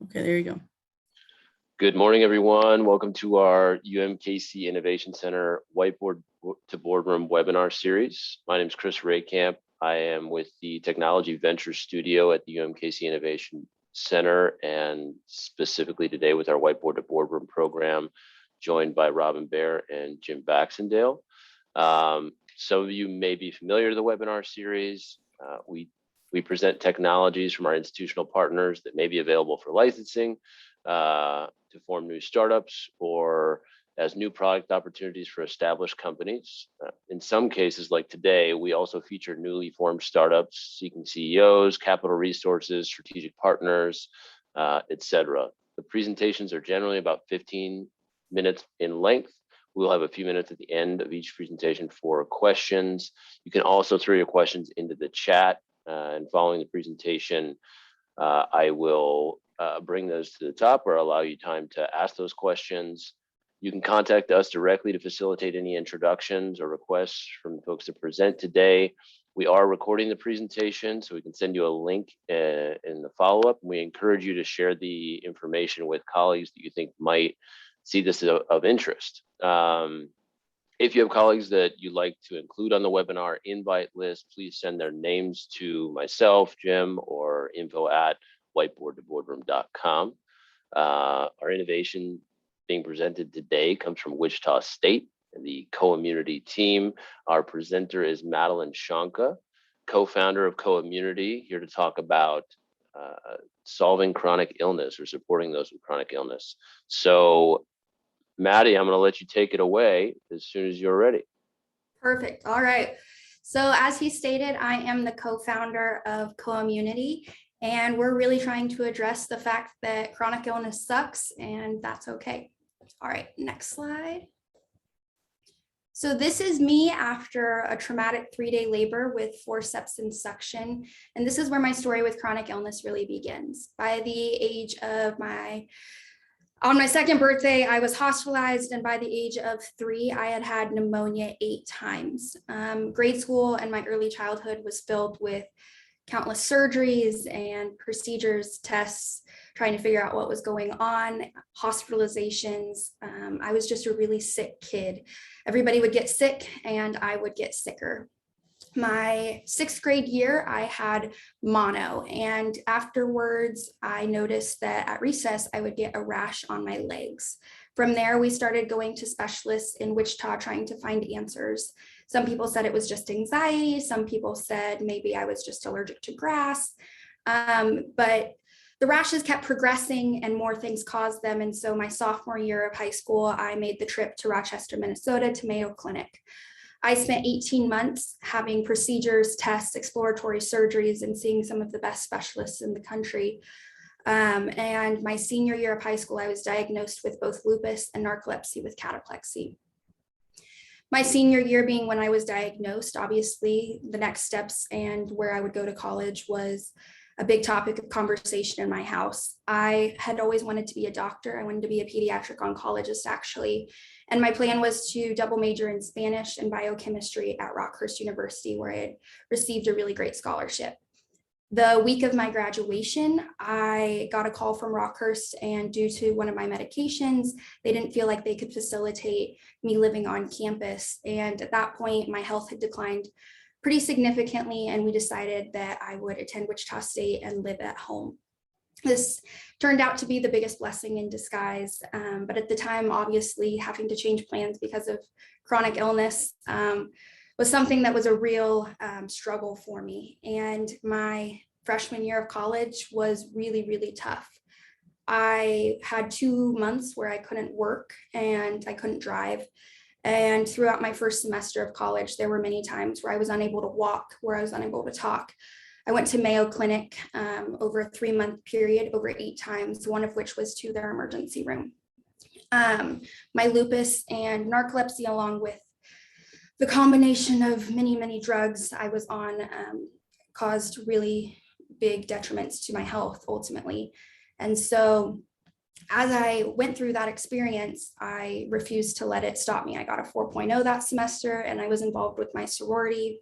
Okay, there you go. Good morning, everyone. Welcome to our UMKC Innovation Center Whiteboard to Boardroom webinar series. My name is Chris Raycamp. I am with the Technology Venture Studio at the UMKC Innovation Center, and specifically today with our Whiteboard to Boardroom program, joined by Robin Bear and Jim Baxendale. Some of you may be familiar to the webinar series. We present technologies from our institutional partners that may be available for licensing to form new startups or as new product opportunities for established companies. In some cases, like today, we also feature newly formed startups seeking CEOs, capital resources, strategic partners, etc. The presentations are generally about 15 minutes in length. We'll have a few minutes at the end of each presentation for questions. You can also throw your questions into the chat, and following the presentation, I will bring those to the top or allow you time to ask those questions. You can contact us directly to facilitate any introductions or requests from the folks that present today. We are recording the presentation, so we can send you a link in the follow-up. We encourage you to share the information with colleagues that you think might see this of interest. If you have colleagues that you'd like to include on the webinar invite list, please send their names to myself, Jim, or info@whiteboard2boardroom.com. Our innovation being presented today comes from Wichita State and the Co-Immunity team. Our presenter is Madeline Shanka, co-founder of Co-Immunity, here to talk about solving chronic illness or supporting those with chronic illness. So Maddie, I'm going to let you take it away as soon as you're ready. Perfect. All right. So as he stated, I am the co-founder of Co-Immunity, and we're really trying to address the fact that chronic illness sucks, and that's okay. All right, next slide. So this is me after a traumatic 3-day labor with forceps and suction. And this is where my story with chronic illness really begins. By the age of on my second birthday, I was hospitalized, and by the age of 3, I had had pneumonia 8 times. Grade school and my early childhood was filled with countless surgeries and procedures, tests, trying to figure out what was going on, hospitalizations. I was just a really sick kid. Everybody would get sick and I would get sicker. My 6th grade year, I had mono, and afterwards I noticed that at recess I would get a rash on my legs. From there, we started going to specialists in Wichita trying to find answers. Some people said it was just anxiety. Some people said maybe I was just allergic to grass. But the rashes kept progressing and more things caused them. And so my sophomore year of high school, I made the trip to Rochester, Minnesota to Mayo Clinic. I spent 18 months having procedures, tests, exploratory surgeries, and seeing some of the best specialists in the country. And my senior year of high school, I was diagnosed with both lupus and narcolepsy with cataplexy. My senior year being when I was diagnosed, obviously the next steps and where I would go to college was a big topic of conversation in my house. I had always wanted to be a doctor. I wanted to be a pediatric oncologist, actually. And my plan was to double major in Spanish and biochemistry at Rockhurst University, where I had received a really great scholarship. The week of my graduation, I got a call from Rockhurst, and due to one of my medications, they didn't feel like they could facilitate me living on campus. And at that point, my health had declined pretty significantly, and we decided that I would attend Wichita State and live at home. This turned out to be the biggest blessing in disguise, but at the time, obviously, having to change plans because of chronic illness was something that was a real struggle for me. And my freshman year of college was really, really tough. I had 2 months where I couldn't work and I couldn't drive. And throughout my first semester of college, there were many times where I was unable to walk, where I was unable to talk. I went to Mayo Clinic over a 3-month period, over 8 times, one of which was to their emergency room. My lupus and narcolepsy, along with the combination of many, many drugs I was on, caused really big detriments to my health ultimately. And so as I went through that experience, I refused to let it stop me. I got a 4.0 that semester, and I was involved with my sorority.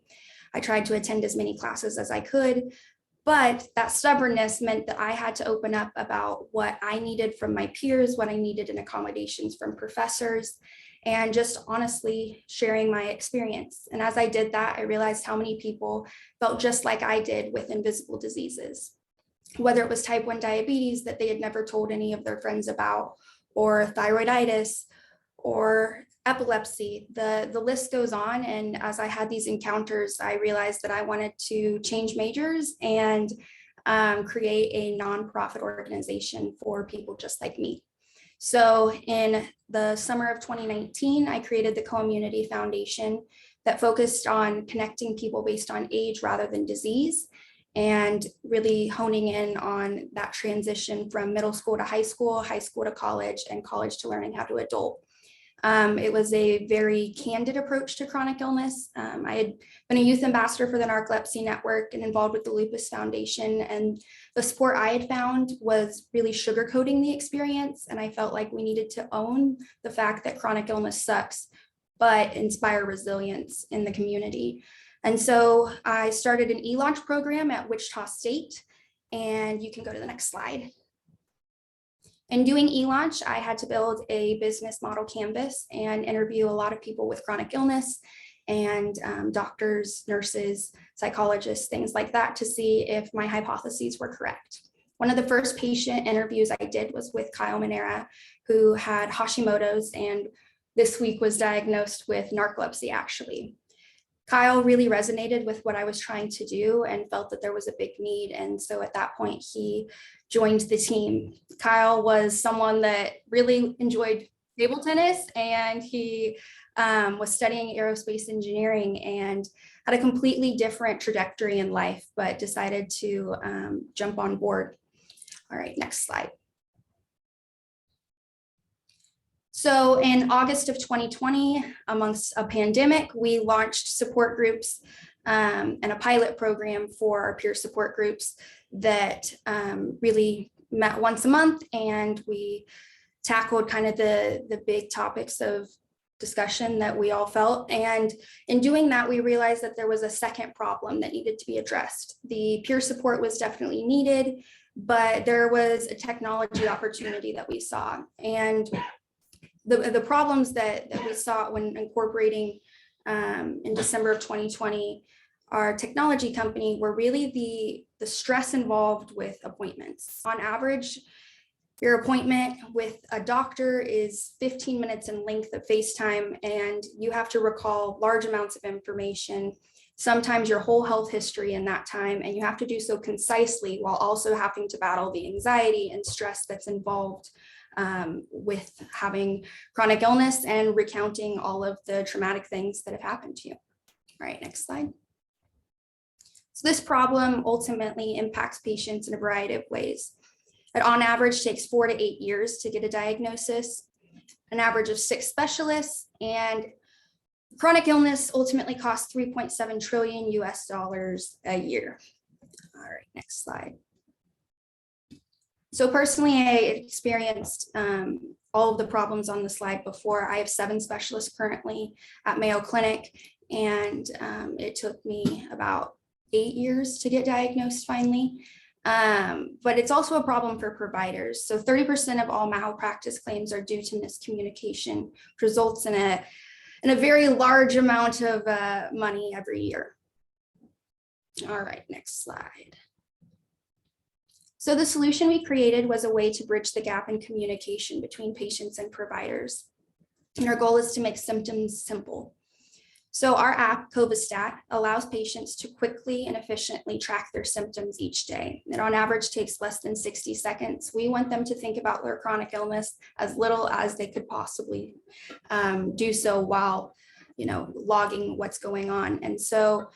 I tried to attend as many classes as I could, But that stubbornness meant that I had to open up about what I needed from my peers, what I needed in accommodations from professors, and just honestly sharing my experience. And as I did that, I realized how many people felt just like I did with invisible diseases, whether it was type 1 diabetes that they had never told any of their friends about, or thyroiditis, or epilepsy. The list goes on. And as I had these encounters, I realized that I wanted to change majors and create a nonprofit organization for people just like me. So in the summer of 2019, I created the Community Foundation that focused on connecting people based on age rather than disease, and really honing in on that transition from middle school to high school to college, and college to learning how to adult. It was a very candid approach to chronic illness. I had been a youth ambassador for the Narcolepsy Network and involved with the Lupus Foundation, and the support I had found was really sugarcoating the experience. And I felt like we needed to own the fact that chronic illness sucks, but inspire resilience in the community. And so I started an ELaunch program at Wichita State, and you can go to the next slide. In doing ELaunch, I had to build a business model canvas and interview a lot of people with chronic illness and doctors, nurses, psychologists, things like that, to see if my hypotheses were correct. One of the first patient interviews I did was with Kyle Manera, who had Hashimoto's and this week was diagnosed with narcolepsy, actually. Kyle really resonated with what I was trying to do and felt that there was a big need. And so at that point, he joined the team. Kyle was someone that really enjoyed table tennis, and he was studying aerospace engineering and had a completely different trajectory in life, but decided to jump on board. All right, next slide. So in August of 2020, amongst a pandemic, we launched support groups and a pilot program for our peer support groups that really met once a month, and we tackled kind of the big topics of discussion that we all felt. And in doing that, we realized that there was a second problem that needed to be addressed. The peer support was definitely needed, but there was a technology opportunity that we saw. And the problems that we saw when incorporating in December of 2020 our technology company were really the stress involved with appointments. On average, your appointment with a doctor is 15 minutes in length of FaceTime, and you have to recall large amounts of information, sometimes your whole health history in that time, and you have to do so concisely while also having to battle the anxiety and stress that's involved with having chronic illness and recounting all of the traumatic things that have happened to you. All right, next slide. So this problem ultimately impacts patients in a variety of ways. It on average takes 4 to 8 years to get a diagnosis, an average of 6 specialists, and chronic illness ultimately costs 3.7 trillion US dollars a year. All right, next slide. So personally, I experienced all of the problems on the slide before. I have 7 specialists currently at Mayo Clinic, and it took me about 8 years to get diagnosed finally. But it's also a problem for providers. So 30% of all malpractice claims are due to miscommunication, which results in a very large amount of money every year. All right, next slide. So the solution we created was a way to bridge the gap in communication between patients and providers. And our goal is to make symptoms simple. So our app, Kovastat, allows patients to quickly and efficiently track their symptoms each day. It on average takes less than 60 seconds. We want them to think about their chronic illness as little as they could possibly do so while, logging what's going on. And so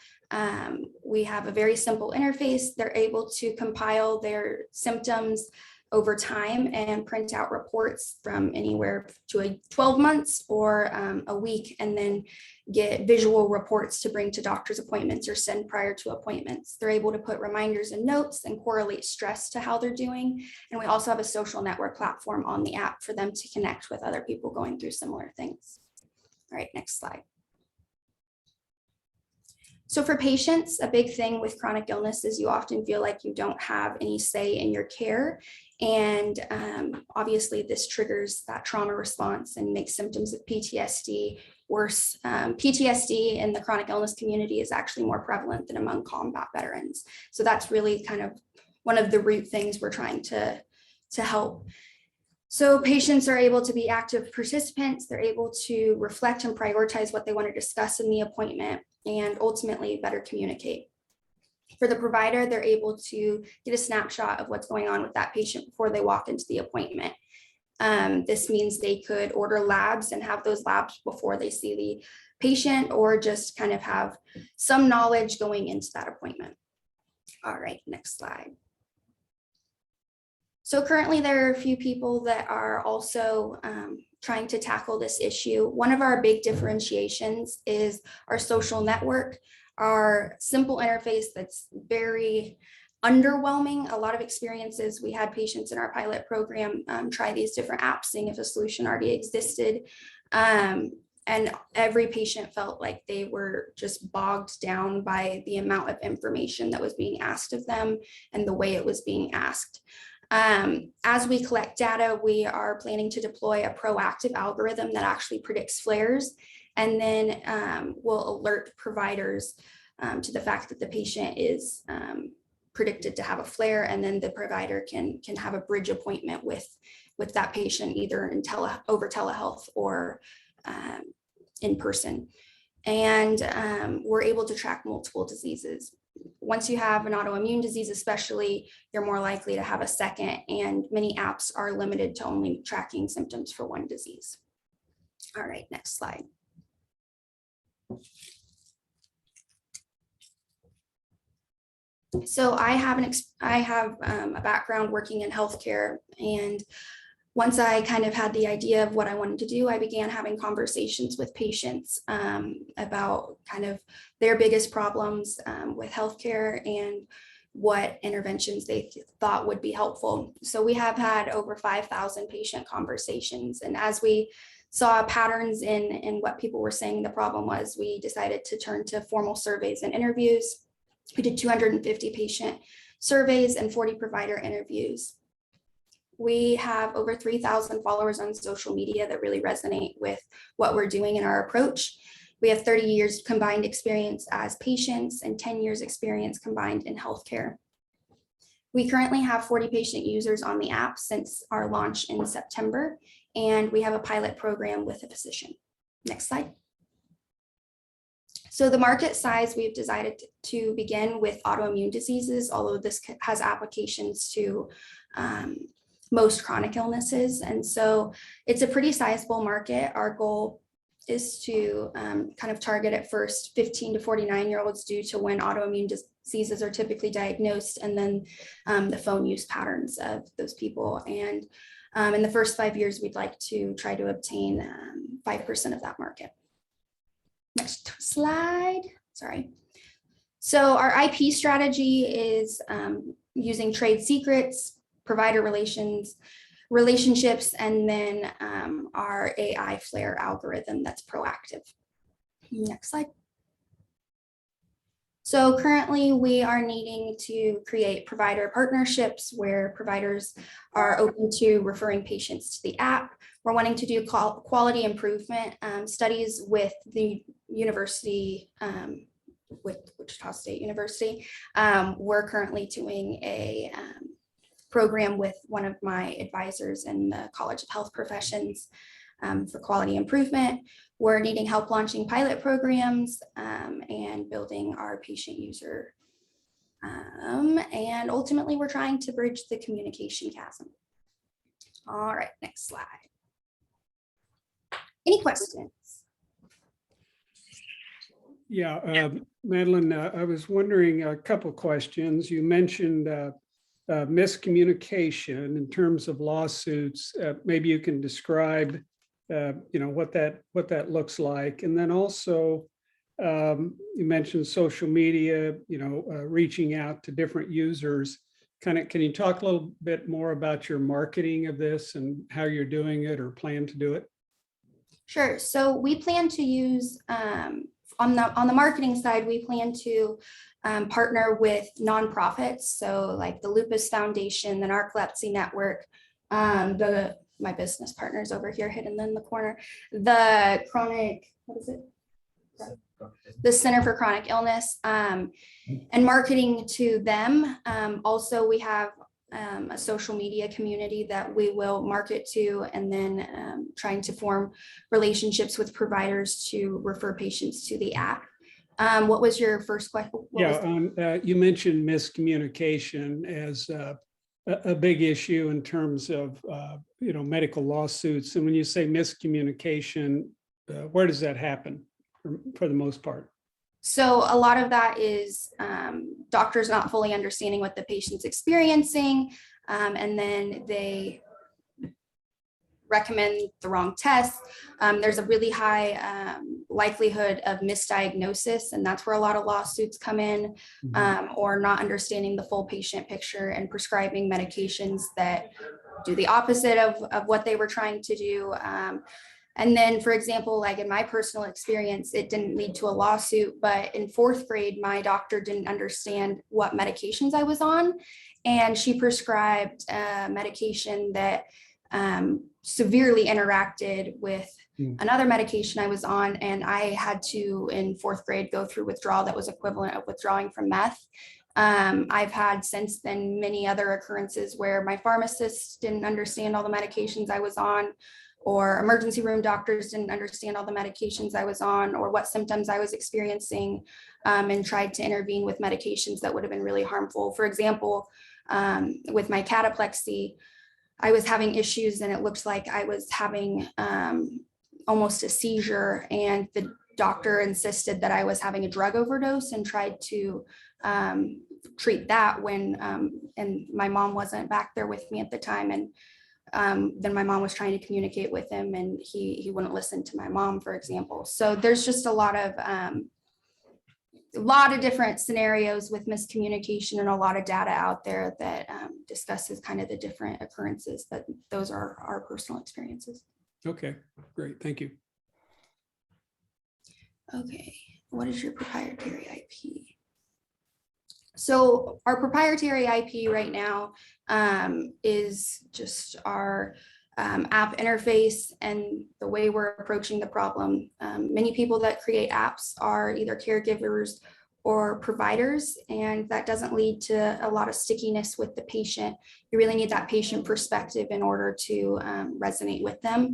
we have a very simple interface. They're able to compile their symptoms over time and print out reports from anywhere to 12 months or a week, and then get visual reports to bring to doctor's appointments or send prior to appointments. They're able to put reminders and notes and correlate stress to how they're doing. And we also have a social network platform on the app for them to connect with other people going through similar things. All right, next slide. So for patients, a big thing with chronic illness is you often feel like you don't have any say in your care. And obviously this triggers that trauma response and makes symptoms of PTSD worse. PTSD in the chronic illness community is actually more prevalent than among combat veterans. So that's really kind of one of the root things we're trying to help. So patients are able to be active participants. They're able to reflect and prioritize what they want to discuss in the appointment and ultimately better communicate. For the provider, they're able to get a snapshot of what's going on with that patient before they walk into the appointment. This means they could order labs and have those labs before they see the patient, or just kind of have some knowledge going into that appointment. All right, next slide. So currently there are a few people that are also trying to tackle this issue. One of our big differentiations is our social network, our simple interface that's very underwhelming. A lot of experiences, we had patients in our pilot program try these different apps, seeing if a solution already existed. And every patient felt like they were just bogged down by the amount of information that was being asked of them and the way it was being asked. As we collect data, we are planning to deploy a proactive algorithm that actually predicts flares, and then will alert providers to the fact that the patient is predicted to have a flare, and then the provider can have a bridge appointment with that patient, either in over telehealth or in person. And we're able to track multiple diseases. Once you have an autoimmune disease, especially, you're more likely to have a second, and many apps are limited to only tracking symptoms for one disease. All right, next slide. So I have a background working in healthcare, and once I kind of had the idea of what I wanted to do, I began having conversations with patients about kind of their biggest problems with healthcare and what interventions they thought would be helpful. So we have had over 5,000 patient conversations, and as we saw patterns in what people were saying the problem was, we decided to turn to formal surveys and interviews. We did 250 patient surveys and 40 provider interviews. We have over 3,000 followers on social media that really resonate with what we're doing in our approach. We have 30 years combined experience as patients and 10 years experience combined in healthcare. We currently have 40 patient users on the app since our launch in September, and we have a pilot program with a physician. Next slide. So the market size, we've decided to begin with autoimmune diseases, although this has applications to most chronic illnesses. And so it's a pretty sizable market. Our goal is to kind of target at first 15 to 49-year-olds due to when autoimmune diseases are typically diagnosed, and then the phone use patterns of those people. And in the first 5 years, we'd like to try to obtain 5% of that market. Next slide, sorry. So our IP strategy is using trade secrets, provider relationships, and then our AI flare algorithm that's proactive. Next slide. So currently we are needing to create provider partnerships where providers are open to referring patients to the app. We're wanting to do quality improvement studies with the university, with Wichita State University. We're currently doing a program with one of my advisors in the College of Health Professions for quality improvement. We're needing help launching pilot programs and building our patient user. And ultimately, we're trying to bridge the communication chasm. All right, next slide. Any questions? Yeah, Madeline, I was wondering a couple of questions. You mentioned miscommunication in terms of lawsuits. Maybe you can describe, what that looks like, and then also you mentioned social media, reaching out to different users. Can you talk a little bit more about your marketing of this and how you're doing it or plan to do it? Sure. So we plan to use on the marketing side, we plan to partner with nonprofits. So like the Lupus Foundation, the Narcolepsy Network, my business partners over here hidden in the corner, the chronic, what is it? The Center for Chronic Illness, and marketing to them. Also, we have a social media community that we will market to, and then trying to form relationships with providers to refer patients to the app. What was your first question? You mentioned miscommunication as a big issue in terms of medical lawsuits. And when you say miscommunication, where does that happen for the most part? So a lot of that is doctors not fully understanding what the patient's experiencing, and then they recommend the wrong test. There's a really high likelihood of misdiagnosis, and that's where a lot of lawsuits come in, or not understanding the full patient picture and prescribing medications that do the opposite of what they were trying to do. And then, for example, like in my personal experience, it didn't lead to a lawsuit, but in 4th grade, my doctor didn't understand what medications I was on. And she prescribed a medication that severely interacted with another medication I was on. And I had to, in 4th grade, go through withdrawal that was equivalent of withdrawing from meth. I've had since then many other occurrences where my pharmacist didn't understand all the medications I was on, or emergency room doctors didn't understand all the medications I was on or what symptoms I was experiencing, and tried to intervene with medications that would have been really harmful. For example, with my cataplexy, I was having issues and it looked like I was having almost a seizure, and the doctor insisted that I was having a drug overdose and tried to treat that when, and my mom wasn't back there with me at the time. And then my mom was trying to communicate with him and he wouldn't listen to my mom, for example. So there's just a lot of different scenarios with miscommunication, and a lot of data out there that discusses kind of the different occurrences, but those are our personal experiences. Okay, great. Thank you. Okay, what is your proprietary IP? So our proprietary IP right now is just our app interface and the way we're approaching the problem. Many people that create apps are either caregivers or providers, and that doesn't lead to a lot of stickiness with the patient. You really need that patient perspective in order to resonate with them.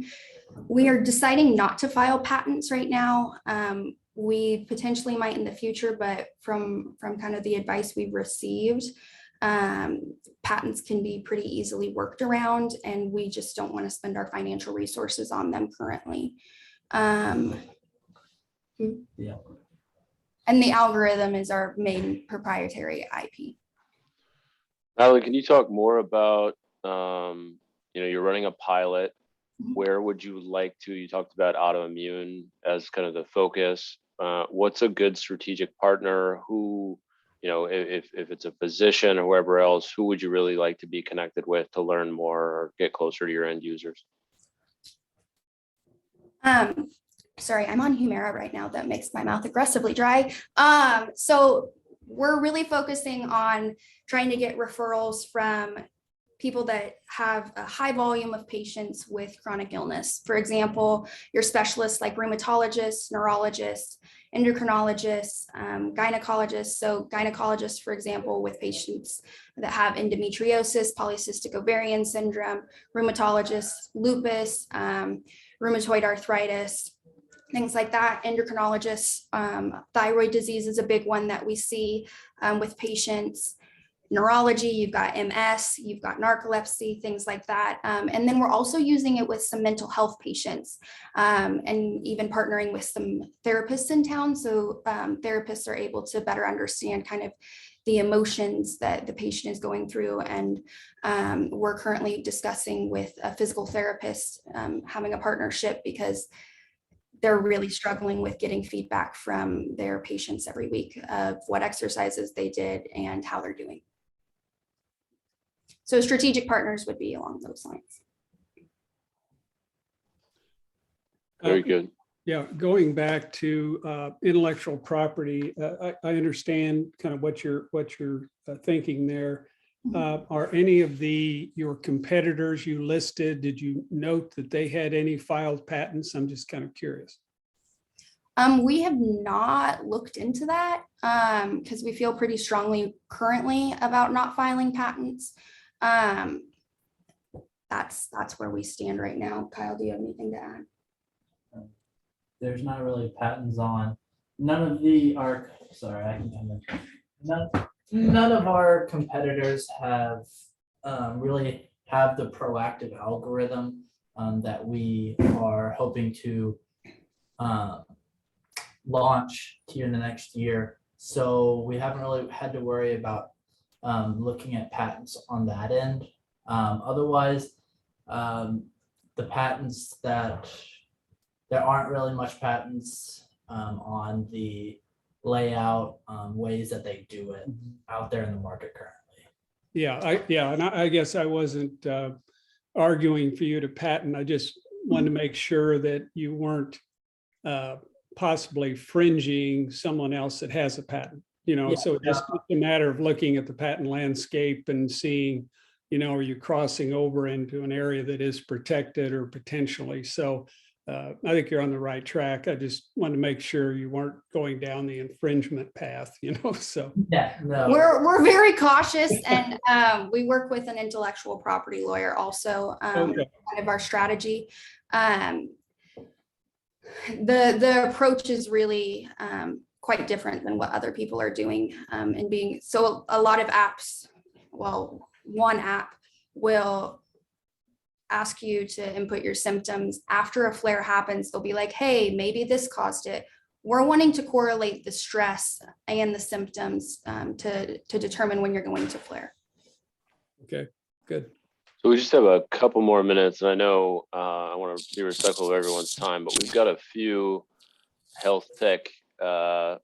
We are deciding not to file patents right now. We potentially might in the future, but from kind of the advice we've received, patents can be pretty easily worked around, and we just don't want to spend our financial resources on them currently. And the algorithm is our main proprietary IP. Alan, can you talk more about, you're running a pilot. Where would you like to, you talked about autoimmune as kind of the focus. What's a good strategic partner? Who, if it's a physician or whoever else, who would you really like to be connected with to learn more or get closer to your end users? Sorry, I'm on Humira right now. That makes my mouth aggressively dry. So we're really focusing on trying to get referrals from people that have a high volume of patients with chronic illness. For example, your specialists like rheumatologists, neurologists, endocrinologists, gynecologists. So gynecologists, for example, with patients that have endometriosis, polycystic ovarian syndrome, rheumatologists, lupus, rheumatoid arthritis, things like that. Endocrinologists, thyroid disease is a big one that we see with patients. Neurology, you've got MS, you've got narcolepsy, things like that. And then we're also using it with some mental health patients, and even partnering with some therapists in town. So therapists are able to better understand kind of the emotions that the patient is going through. And we're currently discussing with a physical therapist, having a partnership, because they're really struggling with getting feedback from their patients every week of what exercises they did and how they're doing. So strategic partners would be along those lines. Very good. Yeah, going back to intellectual property, I understand kind of what you're thinking there. Are any of your competitors you listed, did you note that they had any filed patents? I'm just kind of curious. We have not looked into that because we feel pretty strongly currently about not filing patents. That's where we stand right now. Kyle, do you have anything to add? There's not really patents on none of our competitors have really have the proactive algorithm that we are hoping to launch here in the next year. So we haven't really had to worry about looking at patents on that end. Otherwise, the patents that there aren't really much patents on the layout, ways that they do it out there in the market currently. Yeah, and I guess I wasn't arguing for you to patent. I just wanted to make sure that you weren't possibly fringing someone else that has a patent. Yeah, so just a matter of looking at the patent landscape and seeing, are you crossing over into an area that is protected or potentially. So I think you're on the right track. I just wanted to make sure you weren't going down the infringement path, so. Yeah, no. We're very cautious, and we work with an intellectual property lawyer also, Okay. kind of our strategy. The approach is really quite different than what other people are doing, and being so a lot of apps, well, one app will ask you to input your symptoms. After a flare happens, they'll be like, hey, maybe this caused it. We're wanting to correlate the stress and the symptoms to determine when you're going to flare. Okay, good. So we just have a couple more minutes, and I know I want to be respectful of everyone's time, but we've got a few health tech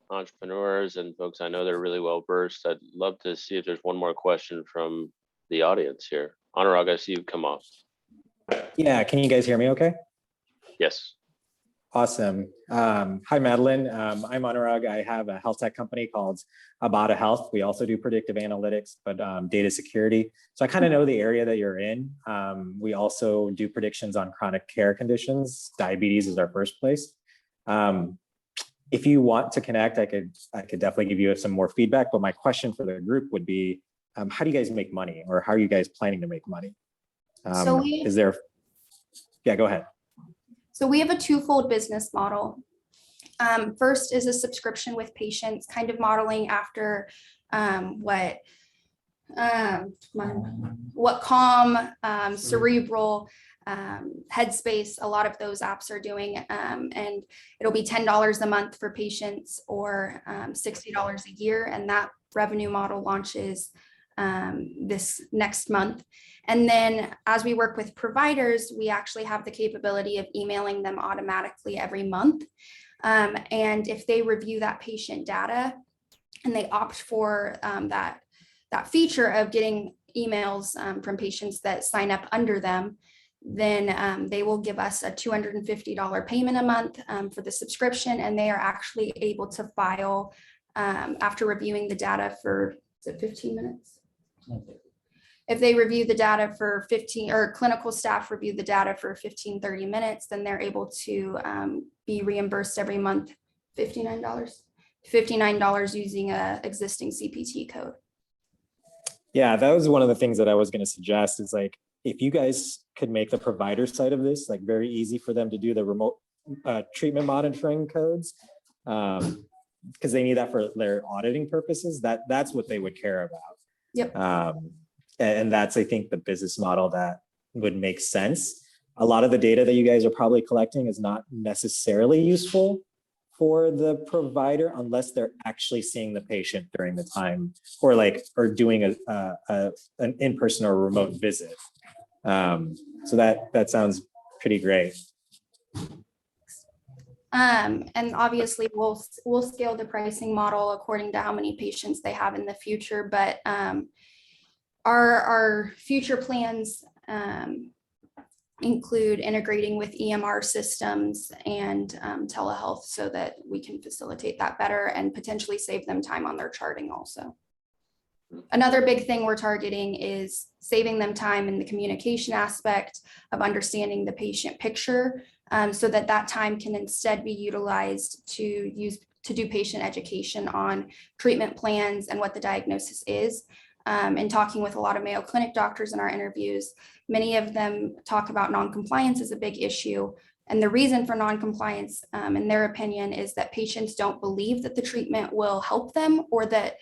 entrepreneurs and folks I know that are really well versed. I'd love to see if there's one more question from the audience here. Anurag, I see you've come off. Yeah, can you guys hear me okay? Yes. Awesome. Hi, Madeline. I'm Anurag. I have a health tech company called Abada Health. We also do predictive analytics, but data security. So I kind of know the area that you're in. We also do predictions on chronic care conditions. Diabetes is our first place. If you want to connect, I could definitely give you some more feedback, but my question for the group would be, how do you guys make money, or how are you guys planning to make money? So yeah, go ahead. So we have a twofold business model. First is a subscription with patients, kind of modeling after what Calm, Cerebral, Headspace, a lot of those apps are doing, and it'll be $10 a month for patients or $60 a year, and that revenue model launches this next month. And then as we work with providers, we actually have the capability of emailing them automatically every month. And if they review that patient data and they opt for that feature of getting emails from patients that sign up under them, then they will give us a $250 payment a month for the subscription. And they are actually able to file after reviewing the data for, is it 15 minutes? Okay. If they review the data for 15, or clinical staff review the data for 15, 30 minutes, then they're able to be reimbursed every month, $59 using a existing CPT code. Yeah, that was one of the things that I was going to suggest is like, if you guys could make the provider side of this, like very easy for them to do the remote treatment monitoring codes, because they need that for their auditing purposes, that's what they would care about. Yep. And that's, I think, the business model that would make sense. A lot of the data that you guys are probably collecting is not necessarily useful for the provider unless they're actually seeing the patient during the time, or doing an in-person or remote visit. So that sounds pretty great. And obviously we'll scale the pricing model according to how many patients they have in the future, but our future plans include integrating with EMR systems and telehealth so that we can facilitate that better and potentially save them time on their charting also. Another big thing we're targeting is saving them time in the communication aspect of understanding the patient picture, so that that time can instead be utilized to do patient education on treatment plans and what the diagnosis is. And talking with a lot of Mayo Clinic doctors in our interviews, many of them talk about non-compliance as a big issue. And the reason for non-compliance, in their opinion, is that patients don't believe that the treatment will help them, or that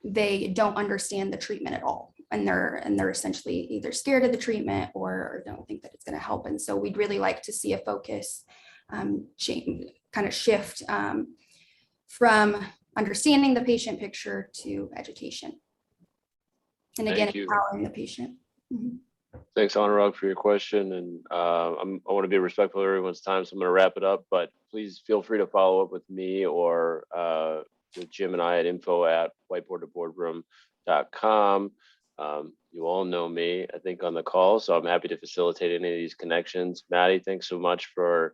they don't understand the treatment at all. And they're essentially either scared of the treatment or don't think that it's going to help. And so we'd really like to see a focus change, kind of shift from understanding the patient picture to education. And again, Thank you. empowering the patient. Mhm. Thanks, Anurag, for your question. And I want to be respectful of everyone's time, so I'm going to wrap it up. But please feel free to follow up with me or with Jim and I at info@whiteboard2boardroom.com. You all know me, I think, on the call, so I'm happy to facilitate any of these connections. Maddie, thanks so much for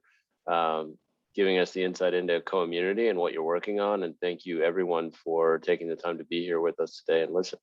giving us the insight into co-immunity and what you're working on. And thank you, everyone, for taking the time to be here with us today and listen.